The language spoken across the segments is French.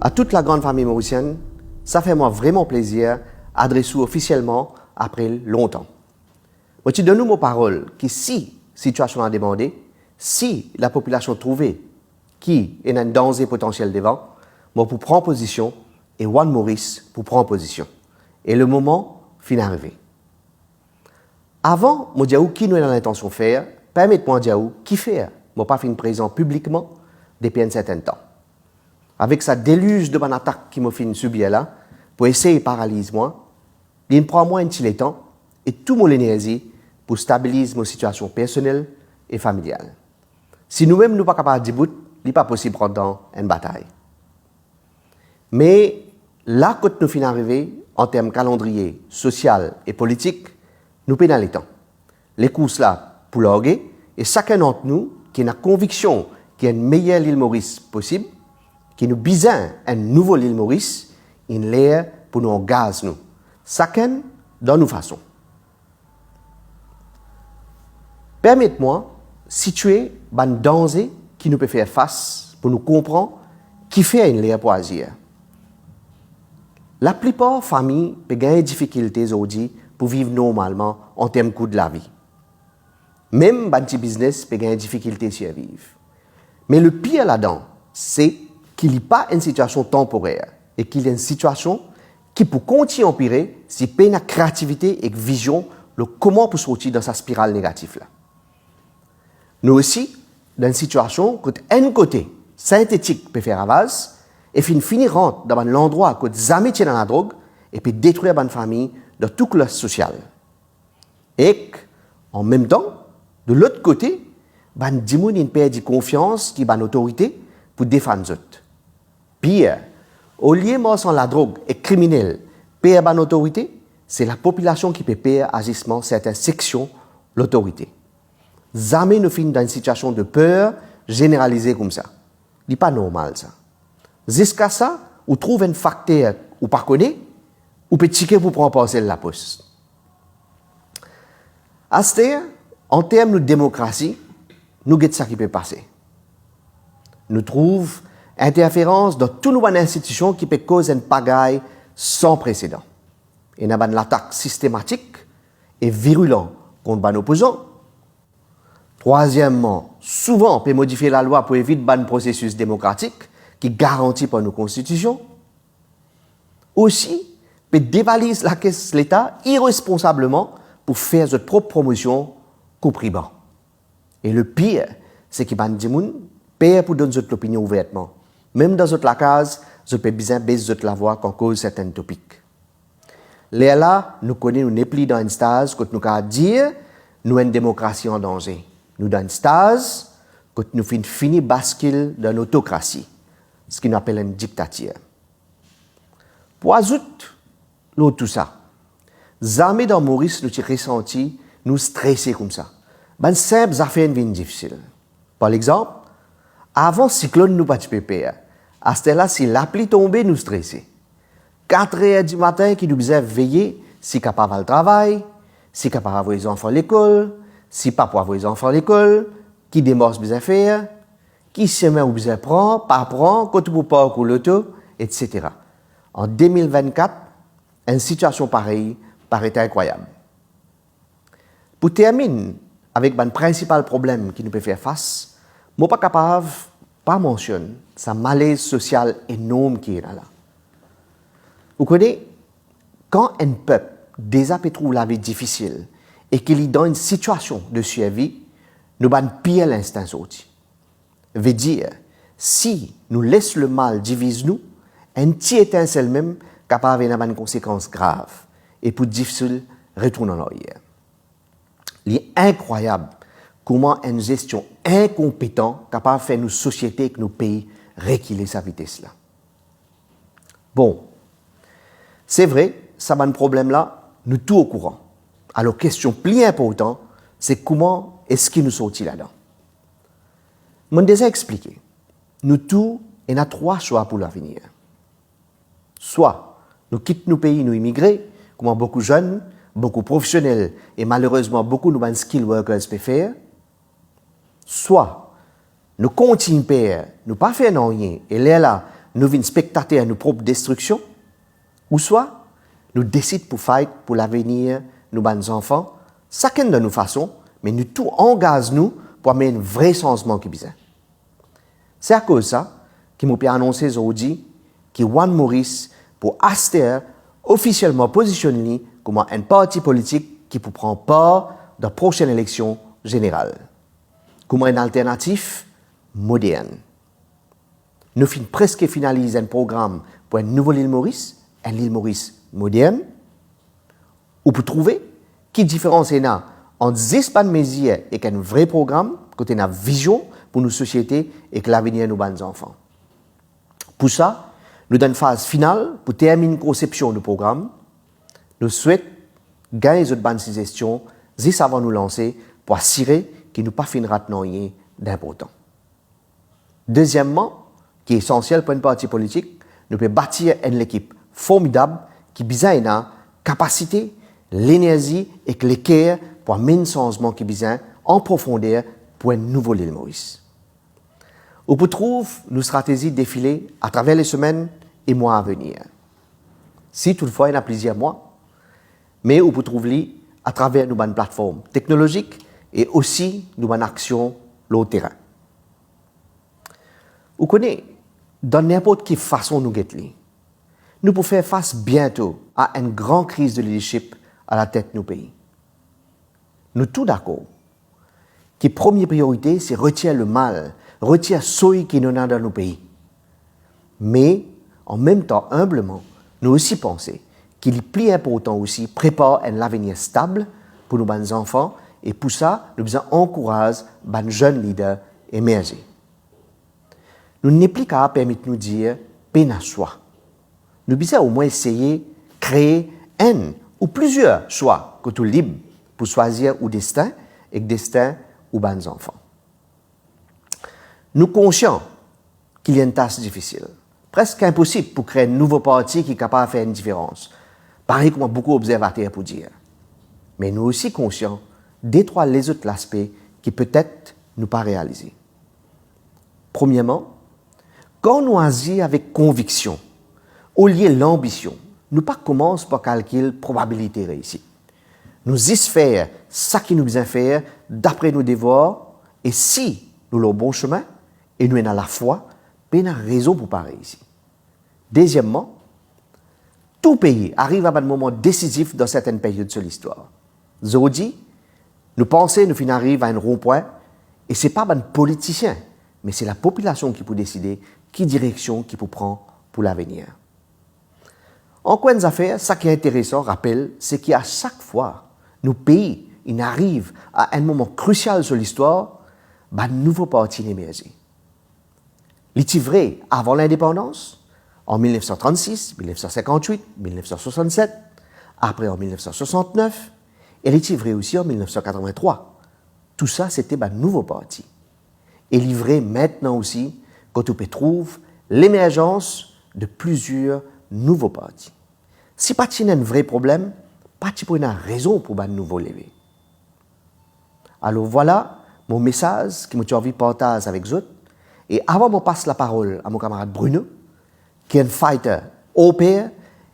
À toute la grande famille mauricienne, ça fait moi vraiment plaisir d'adresser officiellement après longtemps. Moi, tu donnes nos paroles que si situation a demandé, si la population trouvée qui est un danger potentiel devant, moi pour prendre position et Juan Maurice pour prendre position. Et le moment finit arrivé. Avant, moi dis qui nous avons l'intention de faire, permettez-moi de dire qui faire. Moi pas fin présent publiquement depuis un certain temps. Avec sa déluge de bonne attaque qui m'a fait subir là, pour essayer de paralyser moi, il prend moi un petit temps et tout mon énergie pour stabiliser ma situation personnelle et familiale. Si nous-mêmes nous ne sommes pas capables de dire, il n'est pas possible de prendre une bataille. Mais là, quand nous finissons d'arriver, en termes calendrier, social et politique, nous payons les temps. Les courses là pour l'orguer, et chacun d'entre nous qui a la conviction qu'il y a une meilleure l'île Maurice possible, qui nous besoin un nouveau l'île Maurice, une l'air pour nous engager nous. Chacun dans nos façons. Permettez-moi de situer un danger qui nous peut faire face pour nous comprendre qui fait une l'air pour agir. La plupart des familles peuvent gagner des difficultés aujourd'hui pour vivre normalement en termes de coût de la vie. Même les petits business peuvent gagner des difficultés à survivre. Mais le pire là-dedans, c'est qu'il n'y a pas une situation temporaire et qu'il y a une situation qui peut continuer à empirer si pas la créativité et la vision de comment pour sortir dans sa spirale négative là. Nous aussi, dans une situation où un côté synthétique peut faire ravage et finir rentre dans un endroit où jamais tient dans la drogue et peut détruire une famille de toute classe sociale. Et en même temps, de l'autre côté, ban dimoun une perd de confiance qui ban autorité pour défendre autres. Pire, au lieu de sans la drogue et criminel perd ban autorité, c'est la population qui peut perdre agissement certaines sections l'autorité. Jamais nous finissons dans une situation de peur généralisée comme ça. Ce n'est pas normal ça. Jusqu'à ça, on trouve un facteur ou pas connaît, ou peut ticket pour prendre parcelle la poste. À ce terme, en termes de démocratie, nous avons ça qui peut passer. Nous trouvons interférence dans toutes nos institutions qui peut causer une pagaille sans précédent. Et nous avons l'attaque systématique et virulente contre nos opposants. Troisièmement, souvent, on peut modifier la loi pour éviter un processus démocratique qui garantit par nos constitutions. Aussi, peut dévaliser la caisse de l'État irresponsablement pour faire sa propre promotion qu'au prix bas. Et le pire, c'est que les gens perdent pour donner notre opinion ouvertement. Même dans la case, je peux bien baisser la voix quand cause certains topics. Là, nous connaissons, nous n'est plus dans une stage que nous pouvons dire nous avons une démocratie en danger. Nous dans une stage que nous finissons basculer dans l'autocratie, ce qu'on appelle une dictature. Pour ajouter tout ça, jamais dans Maurice nous avons ressenti nous stresser comme ça. Ben simple affaire viennent difficile. Par exemple, avant cyclone nous pas de pépère. À ce là si la pluie tombait nous stresser. 4 heures du matin qui nous faisait veiller si capable à le travail, si capable avoir les enfants à l'école, si pas pour avoir les enfants à l'école, qui démarche besoin faire, qui chemin ou besoin prendre, pas prendre, quand tu pas au l'auto, etc. En 2024, une situation pareille paraît incroyable. Pour terminer avec le principal problème qui nous peut faire face, je ne suis pas capable de pas mentionner ce malaise social énorme qui est là. Vous connaissez, quand un peuple déjà trouve la vie difficile et qu'il est dans une situation de survie, nous avons pire l'instinct sorti. Veut dire, si nous laissons le mal diviser nous, un petit étincelle même capable d'avoir une conséquence grave et pour difficile retourner en arrière. Il est incroyable comment une gestion incompétente capable de faire nos sociétés et nos pays reculer sa vitesse là. Bon, c'est vrai, ça va un problème là, nous tous au courant. Alors, question plus importante, c'est comment est-ce qu'il nous sortit là-dedans. Je vais déjà expliqué. Nous tous, on a 3 choix pour l'avenir. Soit nous quittons nos pays, nous immigrer, comme beaucoup de jeunes, beaucoup de professionnels et malheureusement beaucoup de skill workers peuvent faire. Soit nous continuons à faire, nous pas faire rien, et là, nous venons spectater à nos propres destructions, ou soit nous décidons pour fight pour l'avenir de nos enfants, chacun de nos façons, mais nous tout engage-nous pour amener un vrai changement qui besoin. C'est à cause de ça que je peux annoncer aujourd'hui que Juan Maurice pour aster officiellement positionné comme un parti politique qui peut prendre part dans la prochaine élection générale, comme une alternative moderne. Nous finissons presque finaliser un programme pour une nouvelle île Maurice, une île Maurice moderne, où pour trouver quelle différence il y a entre ces mesures et un vrai programme, côté une vision pour nos sociétés et que l'avenir de nos enfants. Pour ça, nous dans une phase finale pour terminer la conception du programme. Nous souhaitons gagner cette bonne suggestion juste avant de nous lancer pour assurer qu'il ne pas finira de rien d'important. Deuxièmement, qui est essentiel pour une parti politique, nous pouvons bâtir une équipe formidable qui a besoin de la capacité, l'énergie et le cœur pour amener un changement qui a besoin en profondeur pour une nouvelle île Maurice. On peut trouver nos stratégies défiler à travers les semaines et mois à venir. Si toutefois il y en a plusieurs mois, mais on peut trouver à travers nos bonnes plateformes technologiques et aussi nos bonnes actions au terrain. Vous connaissez, dans n'importe quelle façon nous guetter, nous pouvons faire face bientôt à une grande crise de leadership à la tête de nos pays. Nous tous d'accord que la première priorité, c'est retirer le mal, retirer ceux qui nous ont dans nos pays. Mais, en même temps, humblement, nous aussi pensons qu'il est plus important aussi préparer un avenir stable pour nos enfants et pour ça, nous devons encourager les jeunes leaders à émerger. Nous n'avons plus qu'à permettre nous de dire peine à choix. Nous devons au moins essayer de créer un ou plusieurs choix que tout libre pour choisir au destin et le destin aux bons enfants. Nous sommes conscients qu'il y a une tâche difficile, presque impossible pour créer un nouveau parti qui est capable de faire une différence. Pareil comme beaucoup d'observateurs pour dire. Mais nous sommes aussi conscients des trois les autres aspects qui peut-être nous pas réalisés. Premièrement, quand nous agissons avec conviction, au lieu de l'ambition, nous ne commençons pas par calculer probabilité de réussite. Nous y faire ce qui nous besoin faire d'après nos devoirs et si nous avons le bon chemin et nous avons la foi, nous avons raison pour ne pas réussir. Deuxièmement, tout pays arrive à un moment décisif dans certaines périodes de l'histoire. Aujourd'hui, nous pensons que nous arrivons à un rond-point et ce n'est pas un politicien, mais c'est la population qui peut décider quelle direction qu'il peut prendre pour l'avenir. En quoi nous affaires, ce qui est intéressant, rappelle, c'est qu'à chaque fois, nos pays arrivent à un moment crucial sur l'histoire, un nouveau parti émerge. L'était vrai avant l'indépendance, en 1936, 1958, 1967, après en 1969, et l'était vrai aussi en 1983. Tout ça, c'était un nouveau parti. Et livré maintenant aussi, quand on peut trouver l'émergence de plusieurs nouveaux partis. Si pas de un vrai problème, pas de une raison pour un nouveau lever. Alors voilà mon message que je envie de partager avec vous. Et avant de passer la parole à mon camarade Bruno, qui est un fighter au pair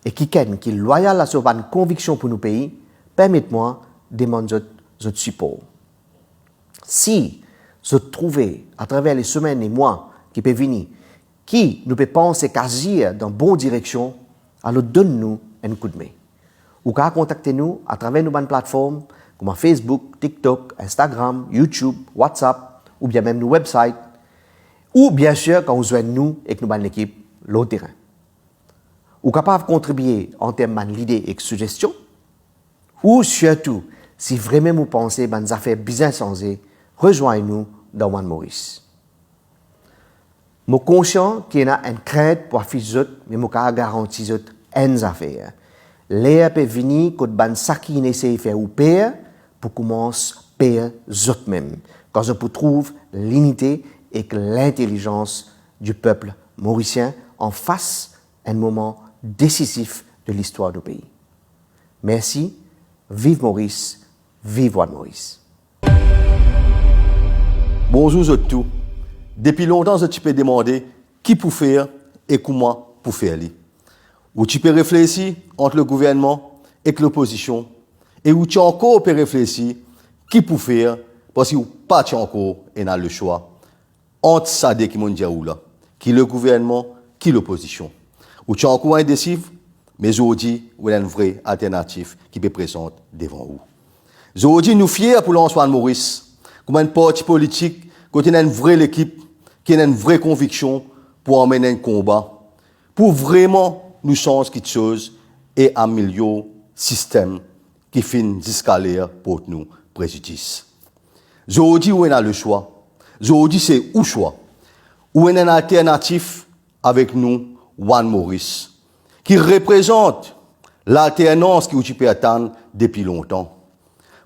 et qui est loyal à sa conviction pour nos pays, permettez-moi de demander votre support. Si vous trouvez à travers les semaines et mois qui peuvent venir, qui nous peut penser qu'agir dans la bonne direction, alors donne-nous un coup de main. Ou contactez-nous à travers nos bonnes plateformes comme Facebook, TikTok, Instagram, YouTube, WhatsApp, ou bien même nos websites, ou bien sûr quand vous joignez nous et que nous bonne équipe, le terrain. Ou capable de contribuer en termes d'idées et de suggestions, ou surtout, si vraiment vous pensez que des affaires bien changées, rejoignez-nous dans Juan Maurice. Je suis conscient qu'il y a une crainte pour afficher autres, mais je garantis une affaire. L'air peut venir quand ban saki essaie de faire ou père pour commencer père eux-mêmes. Quand je trouve l'unité et l'intelligence du peuple mauricien en face à un moment décisif de l'histoire du pays. Merci, vive Maurice, vive Juan Maurice. Bonjour à tous. Depuis longtemps, je peux demander qui peut faire et comment pour faire les. Ou tu peux réfléchir entre le gouvernement et l'opposition, et où tu encore peux réfléchir qui peut faire, parce que pas tu encore et n'a le choix entre ça qui m'ont dit là, qui le gouvernement, qui l'opposition. Ou tu encore indécis, mais aujourd'hui, il y a une vraie alternative qui peut présenter devant vous. Aujourd'hui, nous fiers pour l'Antoine Maurice, comme un parti politique, qui a une vraie équipe, qui a une vraie conviction pour emmener un combat, pour vraiment nous changer quelque chose et améliorer le système qui finit d'escalader pour nous préjudice. Aujourd'hui, on a le choix. Aujourd'hui, c'est où choix. Où on a une alternative avec nous, Juan Maurice, qui représente l'alternance que tu peux attendre depuis longtemps.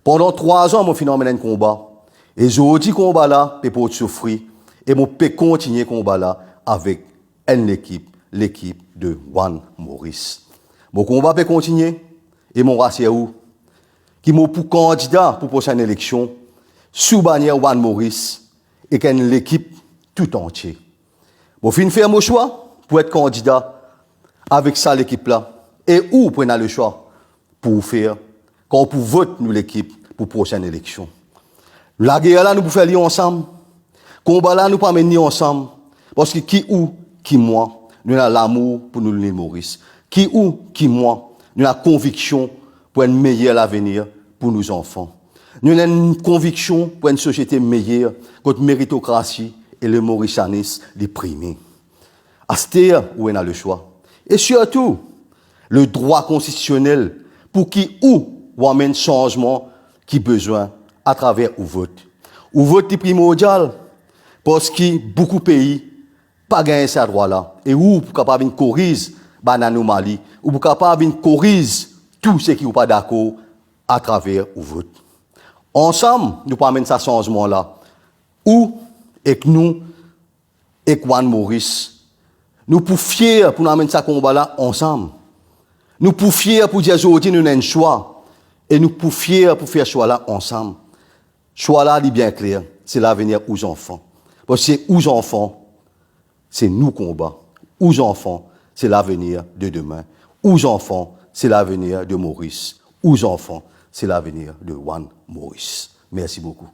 Pendant 3 ans, mon finalement un combat. Et aujourd'hui, combat là, je peux souffrir. Et je peux continuer le combat là avec une équipe, l'équipe de Juan Maurice. Mon combat peut continuer. Et mon racier où? Qui m'a pour candidat pour la prochaine élection, sous bannière Juan Maurice, et qui l'équipe tout entière. Bon, fin faire mon choix pour être candidat avec ça l'équipe là. Et où prenez le choix pour faire quand pour voter nous l'équipe pour la prochaine élection. La guerre là nous pouvons faire ensemble. Combat là nous pas mener ensemble parce que qui ou qui moi nous avons l'amour pour nous les Maurice. Qui ou qui moi nous avons la conviction pour un meilleur avenir pour nos enfants. Nous avons une conviction pour une société meilleure contre la méritocratie et le mauricianisme les primés. À ce terre où on a le choix. Et surtout, le droit constitutionnel pour qui ou amène changement qui besoin à travers le vote. Le vote est primordial parce que beaucoup de pays pas gagné ce droit-là. Et où pour capable de corriger l'anomalie, ou pour capable de corriger tout ce qui n'est pas d'accord à travers le vote. Ensemble, nous pouvons amener ce changement-là. Ou, avec nous, avec Juan Maurice, nous pouvons fiers pour nous amener ce combat-là ensemble. Nous pouvons fiers pour dire aujourd'hui nous avons un choix. Et nous pouvons fiers pour faire ce choix-là ensemble. Ce choix-là, il est bien clair. C'est l'avenir aux enfants. Parce que aux enfants, c'est nous combat. Aux enfants, c'est l'avenir de demain. Aux enfants, c'est l'avenir de Maurice. Aux enfants, c'est l'avenir de Juan Maurice. Merci beaucoup.